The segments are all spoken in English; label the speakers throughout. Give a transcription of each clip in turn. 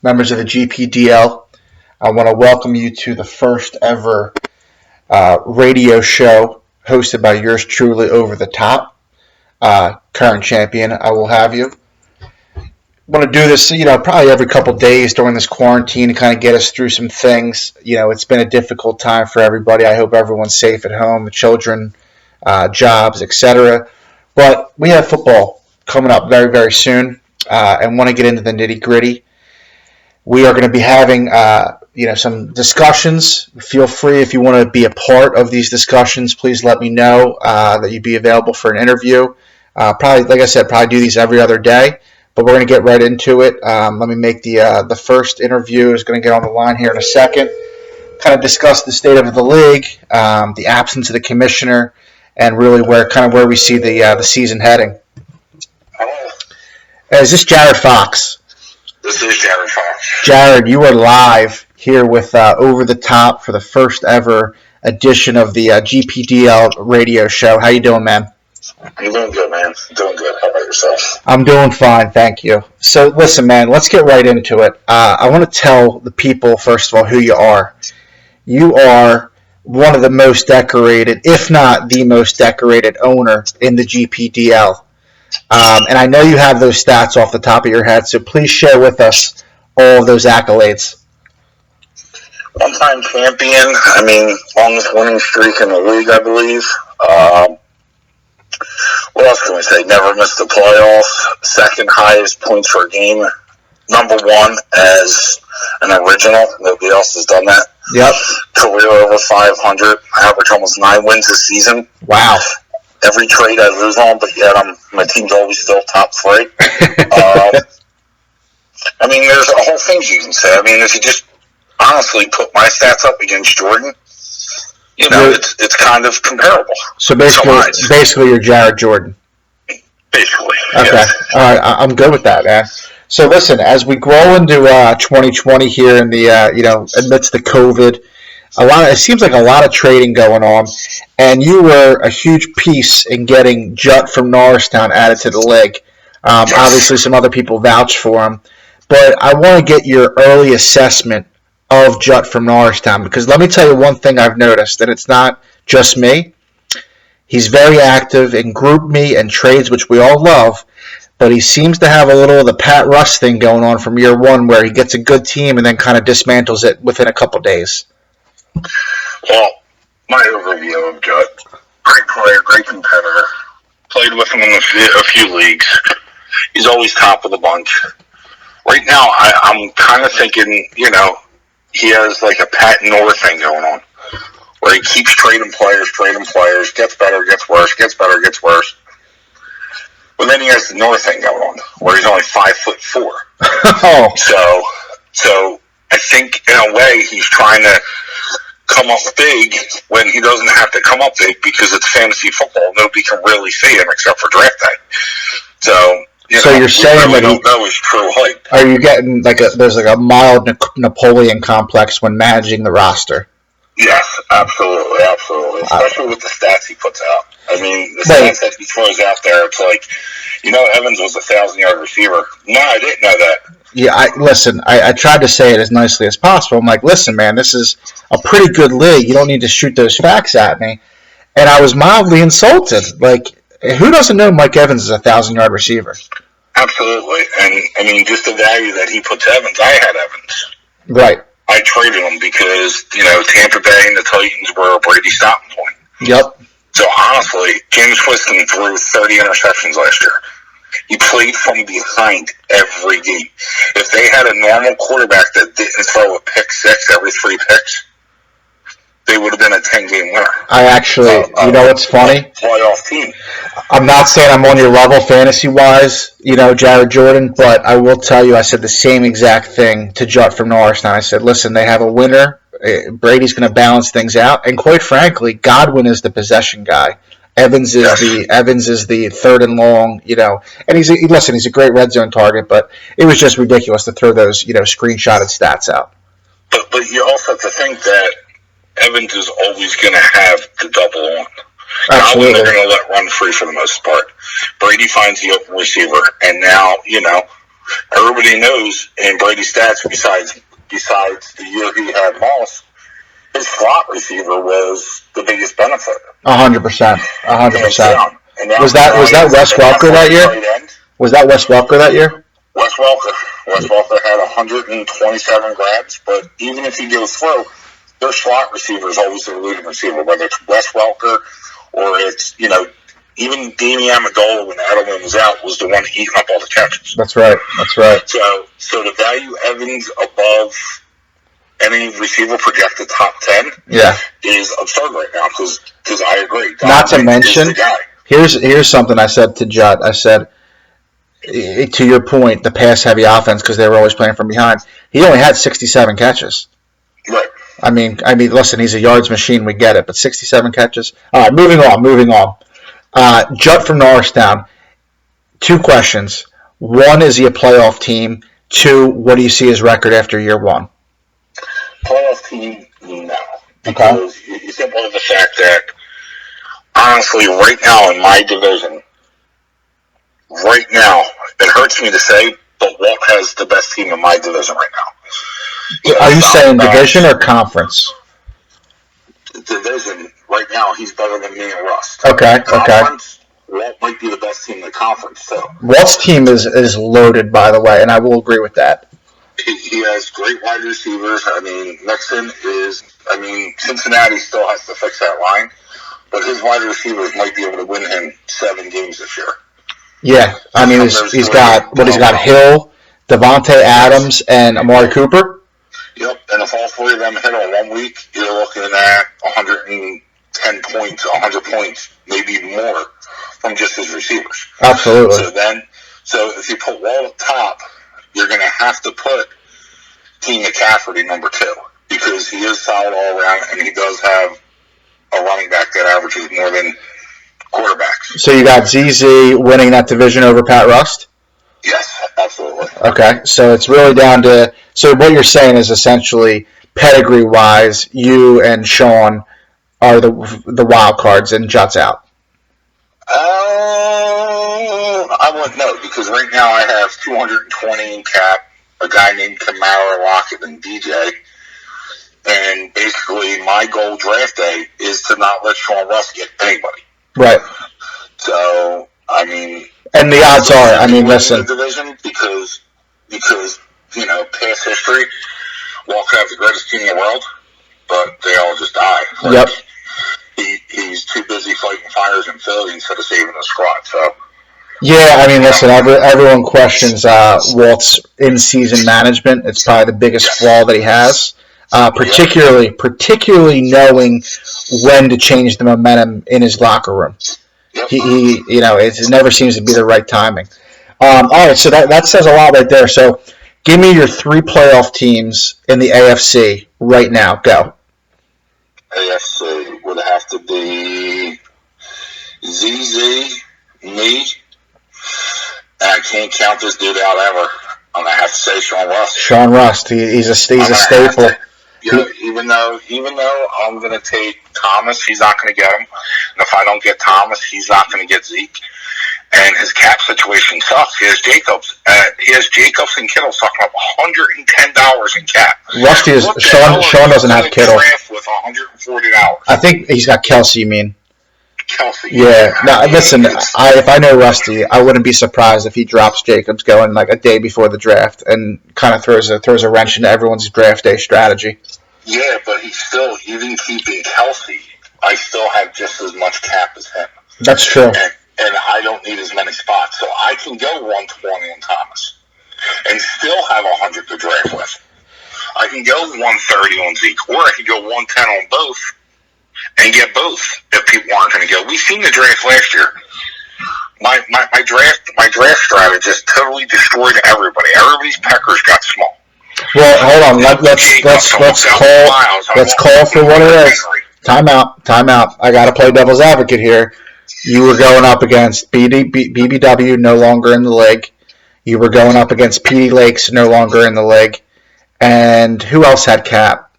Speaker 1: members of the GPDL. I want to welcome you to the first ever radio show hosted by yours truly, Over the Top, current champion. I will have you. Want to do this, probably every couple days during this quarantine to kind of get us through some things. It's been a difficult time for everybody. I hope everyone's safe at home, the children, jobs, etc. But we have football coming up very, very soon, and want to get into the nitty gritty. We are going to be having, some discussions. Feel free if you want to be a part of these discussions. Please let me know that you'd be available for an interview. Probably, like I said, probably do these every other day. But we're going to get right into it. Let me make the first interview is going to get on the line here in a second. Kind of discuss the state of the league, the absence of the commissioner, and really where we see the season heading. Is this Jared Fox?
Speaker 2: This is Jared Fox.
Speaker 1: Jared, you are live here with Over the Top for the first ever edition of the GPDL radio show. How you doing, man?
Speaker 2: I'm doing good, man. Doing good. How about yourself?
Speaker 1: I'm doing fine, thank you. So, listen, man, let's get right into it. I want to tell the people, first of all, who you are. You are one of the most decorated, if not the most decorated owner in the GPDL. And I know you have those stats off the top of your head, so please share with us all of those accolades.
Speaker 2: One-time champion. Longest winning streak in the league, I believe. What else can we say? Never missed the playoffs. Second highest points per game. Number one as an original. Nobody else has done that.
Speaker 1: Yep.
Speaker 2: Career over 500. Average almost 9 wins this season.
Speaker 1: Wow.
Speaker 2: Every trade I lose on, but yet my team's always still top three. There's a whole thing you can say. If you just honestly put my stats up against Jordan, it's kind of comparable.
Speaker 1: So basically you're Jared Jordan.
Speaker 2: Basically.
Speaker 1: Okay.
Speaker 2: Yes.
Speaker 1: All right. I'm good with that, man. So listen, as we grow into 2020 here in the amidst the COVID, it seems like a lot of trading going on, and you were a huge piece in getting Jutt from Norristown added to the league. Obviously, some other people vouch for him, but I want to get your early assessment of Jutt from Norristown, because let me tell you one thing I've noticed, and it's not just me. He's very active in group me and trades, which we all love, but he seems to have a little of the Pat Russ thing going on from year one, where he gets a good team and then kind of dismantles it within a couple days.
Speaker 2: Well, my overview of Jutt, great player, great competitor, played with him in a few leagues. He's always top of the bunch. Right now, I'm kind of thinking, he has like a Pat North thing going on, where he keeps trading players, gets better, gets worse, gets better, gets worse. But then he has the North thing going on, where he's only 5'4".
Speaker 1: Oh.
Speaker 2: So I think in a way he's trying to come up big when he doesn't have to come up big, because it's fantasy football. Nobody can really see him except for draft day. So
Speaker 1: you're saying
Speaker 2: really
Speaker 1: that
Speaker 2: don't know his true height.
Speaker 1: Are you getting there's a mild Napoleon complex when managing the roster?
Speaker 2: Yes, absolutely. Especially with the stats he puts out. The stats that he throws out there, it's like, Evans was a 1,000-yard receiver. No, I didn't know that.
Speaker 1: Yeah, I tried to say it as nicely as possible. I'm like, listen, man, this is a pretty good league. You don't need to shoot those facts at me. And I was mildly insulted. Like, who doesn't know Mike Evans is a 1,000-yard receiver?
Speaker 2: Absolutely. And just the value that he puts Evans, I had Evans.
Speaker 1: Right.
Speaker 2: I traded him because, Tampa Bay and the Titans were a Brady stopping point.
Speaker 1: Yep.
Speaker 2: So, honestly, James Winston threw 30 interceptions last year. He played from behind every game. If they had a normal quarterback that didn't throw a pick six every 3 picks, they would have been a 10-game winner.
Speaker 1: I actually, what's funny?
Speaker 2: Playoff team.
Speaker 1: I'm not saying I'm on your level fantasy-wise, Jared Jordan, but I will tell you I said the same exact thing to Jutt from Norristown. I said, listen, they have a winner. Brady's going to balance things out. And quite frankly, Godwin is the possession guy. Evans is the third and long, and he's a great red zone target, but it was just ridiculous to throw those, screenshotted stats out.
Speaker 2: But you also have to think that Evans is always going to have the double on.
Speaker 1: Absolutely.
Speaker 2: They're going to let run free for the most part. Brady finds the open receiver, and now, Everybody knows in Brady's stats, besides the year he had Moss, his slot receiver was the biggest benefit.
Speaker 1: 100%. 100%. Was that Wes Welker that year? Was that Wes Welker that year?
Speaker 2: Wes Welker had 127 grabs, but even if he goes through, their slot receiver is always their leading receiver, whether it's Wes Welker or it's, even Danny Amendola when Edelman was out was the one eating up all the catches.
Speaker 1: That's right.
Speaker 2: So to value Evans above any receiver projected top 10 is absurd right now because I agree.
Speaker 1: Not to mention, here's something I said to Judd. I said, to your point, the pass-heavy offense because they were always playing from behind. He only had 67 catches.
Speaker 2: Right.
Speaker 1: I mean, listen, he's a yards machine. We get it, but 67 catches. All right, moving on. Judd from Norristown. 2 questions. 1, is he a playoff team? 2, what do you see his record after year 1?
Speaker 2: Playoff team, no. Because you simply have the fact that, honestly, right now in my division, it hurts me to say, but Walt has the best team in my division right now.
Speaker 1: Are you saying division or conference?
Speaker 2: Division. Right now, he's better than me and Rust.
Speaker 1: Okay.
Speaker 2: Walt might be the best team in the conference, too.
Speaker 1: Walt's team is loaded, by the way, and I will agree with that.
Speaker 2: He has great wide receivers. Cincinnati still has to fix that line, but his wide receivers might be able to win him 7 games this year.
Speaker 1: Yeah, he's got Hill, Devontae Adams, and Amari Cooper.
Speaker 2: Yep, and if all 3 of them hit on 1 week, you're looking at 110 points, 100 points, maybe more from just his receivers.
Speaker 1: Absolutely.
Speaker 2: So if you put Walt up top, you're going to have to put Team McCaffrey number 2 because he is solid all around and he does have a running back that averages more than quarterbacks.
Speaker 1: So you got ZZ winning that division over Pat Rust?
Speaker 2: Yes, absolutely.
Speaker 1: Okay, so it's really down to... So what you're saying is essentially, pedigree-wise, you and Sean are the wild cards and Judd's out.
Speaker 2: I wouldn't know because right now I have 220 in cap, a guy named Kamara, Lockett, and DJ. And basically my goal draft day is to not let Sean Rust get anybody.
Speaker 1: Right.
Speaker 2: So,
Speaker 1: and the odds are, listen.
Speaker 2: The division because past history, Walt could have the greatest team in the world, but they all just die.
Speaker 1: Yep.
Speaker 2: He's too busy fighting fires in Philly instead of saving the squad, so.
Speaker 1: Yeah, listen, everyone questions Walt's in-season management. It's probably the biggest flaw that he has, particularly knowing when to change the momentum in his locker room.
Speaker 2: Yep.
Speaker 1: It never seems to be the right timing. All right, so that says a lot right there. So give me your 3 playoff teams in the AFC right now. Go.
Speaker 2: AFC would have to be ZZ, me, and I can't count this dude out ever. I'm going to have to say Sean Rust.
Speaker 1: Sean Rust, he's a staple.
Speaker 2: Even though I'm going to take Thomas, he's not going to get him. And if I don't get Thomas, he's not going to get Zeke. And his cap situation sucks. He has Jacobs. And Kittle talking about $110 in cap.
Speaker 1: Rusty is Sean doesn't have Kittle.
Speaker 2: With $140.
Speaker 1: I think he's got Kelsey. You mean?
Speaker 2: Kelsey.
Speaker 1: Yeah. Now listen, if I know Rusty, I wouldn't be surprised if he drops Jacobs going like a day before the draft and kind of throws a wrench into everyone's draft day strategy.
Speaker 2: Yeah, but he's still even keeping Kelsey. I still have just as much cap as him.
Speaker 1: That's true.
Speaker 2: And I don't need as many spots. So I can go 120 on Thomas and still have 100 to draft with. I can go 130 on Zeke, or I can go 110 on both and get both if people aren't going to go. We've seen the draft last year. My draft strategist totally destroyed everybody. Everybody's peckers got small.
Speaker 1: Well, hold on. Let's call for what it is. Time out. I got to play devil's advocate here. You were going up against BBW, no longer in the league. You were going up against PD Lakes, no longer in the league. And who else had cap?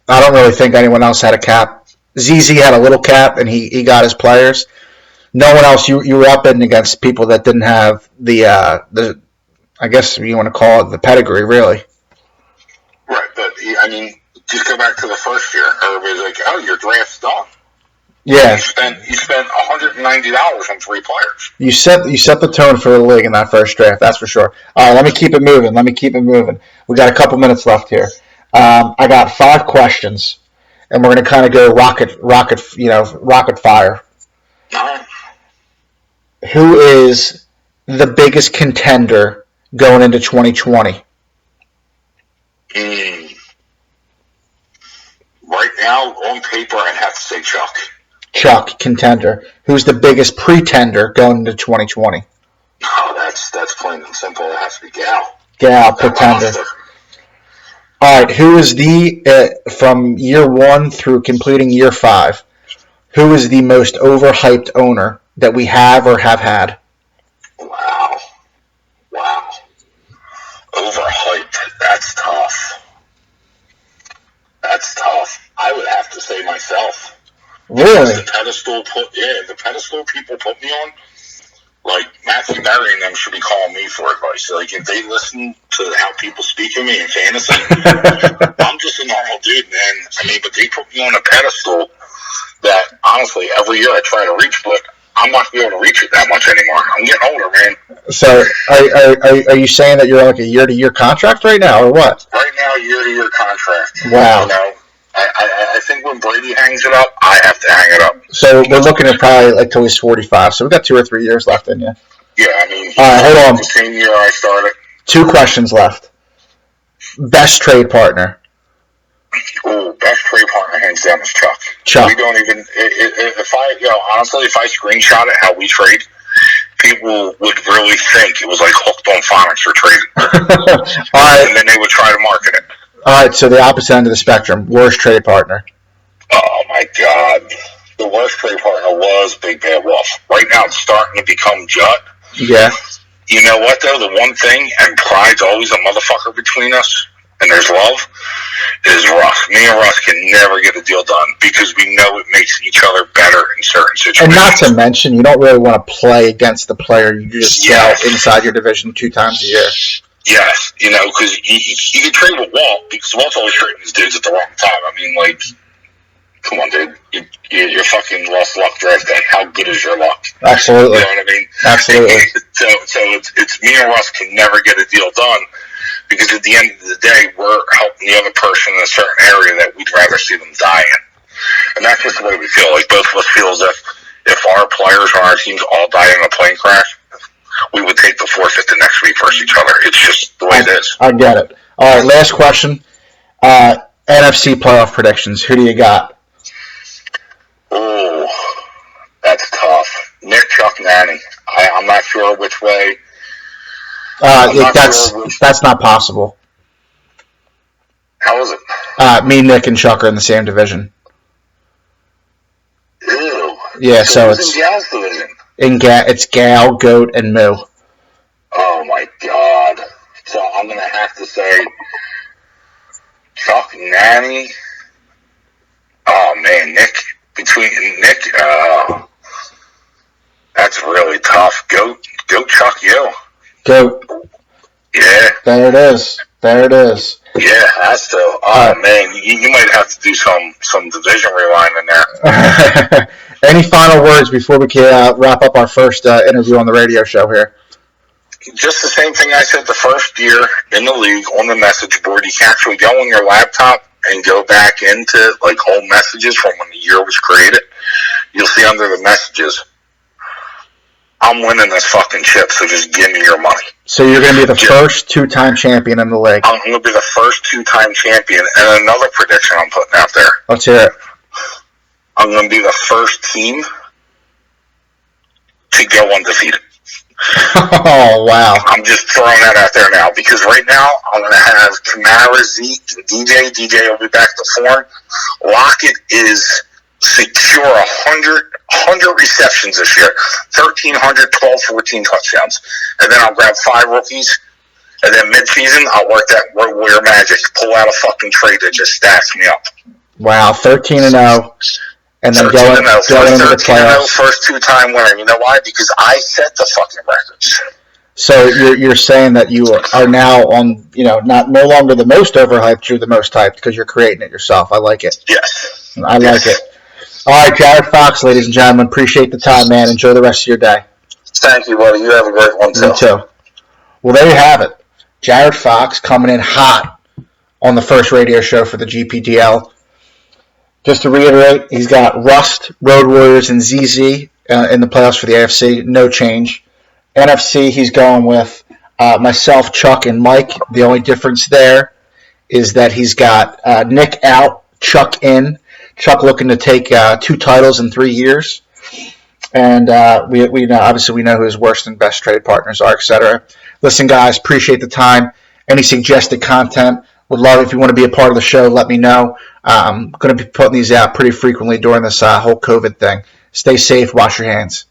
Speaker 1: I don't really think anyone else had a cap. ZZ had a little cap, and he got his players. No one else. You were up in against people that didn't have the I guess you want to call it the pedigree, really.
Speaker 2: Right, but I mean, just go back to the first year. Everybody's like, "Oh, your draft's done."
Speaker 1: Yeah.
Speaker 2: You spent $190 on 3 players.
Speaker 1: You set the tone for the league in that first draft. That's for sure. All right, let me keep it moving. We got a couple minutes left here. I got 5 questions, and we're going to kind of go rapid fire.
Speaker 2: All right.
Speaker 1: Who is the biggest contender going into 2020?
Speaker 2: Right now, on paper, I'd have to say Chuck.
Speaker 1: Chuck, contender. Who's the biggest pretender going into 2020?
Speaker 2: Oh, that's plain and simple. It has to be Gal.
Speaker 1: Gal, pretender. All right, who is from year 1 through completing year 5, who is the most overhyped owner that we have or have had?
Speaker 2: Wow. Overhyped. That's tough. I would have to say myself.
Speaker 1: Really?
Speaker 2: The pedestal people put me on, like Matthew Berry and them should be calling me for advice. Like if they listen to how people speak of me in fantasy, I'm just a normal dude, man. I mean, but they put me on a pedestal that honestly every year I try to reach, but I'm not going to be able to reach it that much anymore. I'm getting older, man.
Speaker 1: So are you saying that you're like a year-to-year contract right now, or what?
Speaker 2: Right now, year-to-year contract.
Speaker 1: Wow.
Speaker 2: You know, I think when Brady hangs it up, I have to hang it up.
Speaker 1: So we're looking at probably like till he's 45. So we've got 2 or 3 years left in you.
Speaker 2: Yeah, I mean,
Speaker 1: all right, hold on.
Speaker 2: The same year I started.
Speaker 1: 2 questions left. Best trade partner.
Speaker 2: Ooh, best trade partner hands down is Chuck. We don't even. Honestly, if I screenshot it how we trade, people would really think it was like hooked on phonics or trading.
Speaker 1: All right.
Speaker 2: And then they would try to market it.
Speaker 1: All right, so the opposite end of the spectrum. Worst trade partner.
Speaker 2: Oh my God, the worst trade partner was Big Bad Wolf. Right now, it's starting to become Judd.
Speaker 1: Yeah.
Speaker 2: You know what though? The one thing, and pride's always a motherfucker between us, and there's love, is Russ. Me and Russ can never get a deal done because we know it makes each other better in certain situations.
Speaker 1: And not to mention, you don't really want to play against the player you just sell inside your division 2 times a year.
Speaker 2: Yes, you know, because you can trade with Walt because Walt's always trading his dudes at the wrong time. I mean, like, come on, dude. You're fucking lost luck draft day. How good is your luck?
Speaker 1: Absolutely.
Speaker 2: You know what I mean?
Speaker 1: Absolutely.
Speaker 2: So it's me and Russ can never get a deal done because at the end of the day, we're helping the other person in a certain area that we'd rather see them die in. And that's just the way we feel. Like, both of us feel as if our players on our teams all die in a plane crash, we would take the forfeit the next week versus each other. It's just the way it is.
Speaker 1: I get it. All right, last question. NFC playoff predictions. Who do you got?
Speaker 2: Oh, that's tough. Nick, Chuck, Nanny. I'm not sure which way.
Speaker 1: That's not possible.
Speaker 2: How is it?
Speaker 1: Me, Nick, and Chuck are in the same division.
Speaker 2: Ew.
Speaker 1: Yeah, so
Speaker 2: it's in Gal's division.
Speaker 1: It's Gal, Goat, and Moo.
Speaker 2: Oh my God! So I'm gonna have to say Chuck, Nanny. Oh man, Nick. That's really tough. Goat, Chuck, you.
Speaker 1: Goat.
Speaker 2: Yeah.
Speaker 1: There it is.
Speaker 2: Yeah, that's still. Oh man, you might have to do some division rewind in there.
Speaker 1: Any final words before we can wrap up our first interview on the radio show here?
Speaker 2: Just the same thing I said the first year in the league on the message board. You can actually go on your laptop and go back into like old messages from when the year was created. You'll see under the messages, I'm winning this fucking ship, so just give me your money.
Speaker 1: So you're going to be the first 2-time champion in the league.
Speaker 2: I'm going to be the first 2-time champion. And another prediction I'm putting out there.
Speaker 1: Let's hear it.
Speaker 2: I'm going to be the first team to go undefeated.
Speaker 1: Oh, wow.
Speaker 2: I'm just throwing that out there now because right now I'm going to have Kamara, Zeke, and DJ. DJ will be back to form. Lockett is secure 100 receptions this year, 1,300, 12, 14 touchdowns. And then I'll grab 5 rookies. And then mid-season, I'll work that warrior magic, pull out a fucking trade that just stacks me up.
Speaker 1: Wow, 13-0. And then going into the playoffs.
Speaker 2: First 2-time winner. You know why? Because I set the fucking records.
Speaker 1: So you're saying that you are now on, not no longer the most overhyped, you're the most hyped because you're creating it yourself. I like it.
Speaker 2: Yes.
Speaker 1: I like it. All right, Jared Fox, ladies and gentlemen, appreciate the time, man. Enjoy the rest of your day.
Speaker 2: Thank you, buddy. You have a great one, too.
Speaker 1: You too. Well, there you have it. Jared Fox coming in hot on the first radio show for the GPDL. Just to reiterate, he's got Rust, Road Warriors, and ZZ in the playoffs for the AFC. No change. NFC, he's going with myself, Chuck, and Mike. The only difference there is that he's got Nick out, Chuck in. Chuck looking to take 2 titles in 3 years. And we know, obviously we know who his worst and best trade partners are, etc. Listen, guys, appreciate the time. Any suggested content, would love if you want to be a part of the show. Let me know. I'm going to be putting these out pretty frequently during this whole COVID thing. Stay safe. Wash your hands.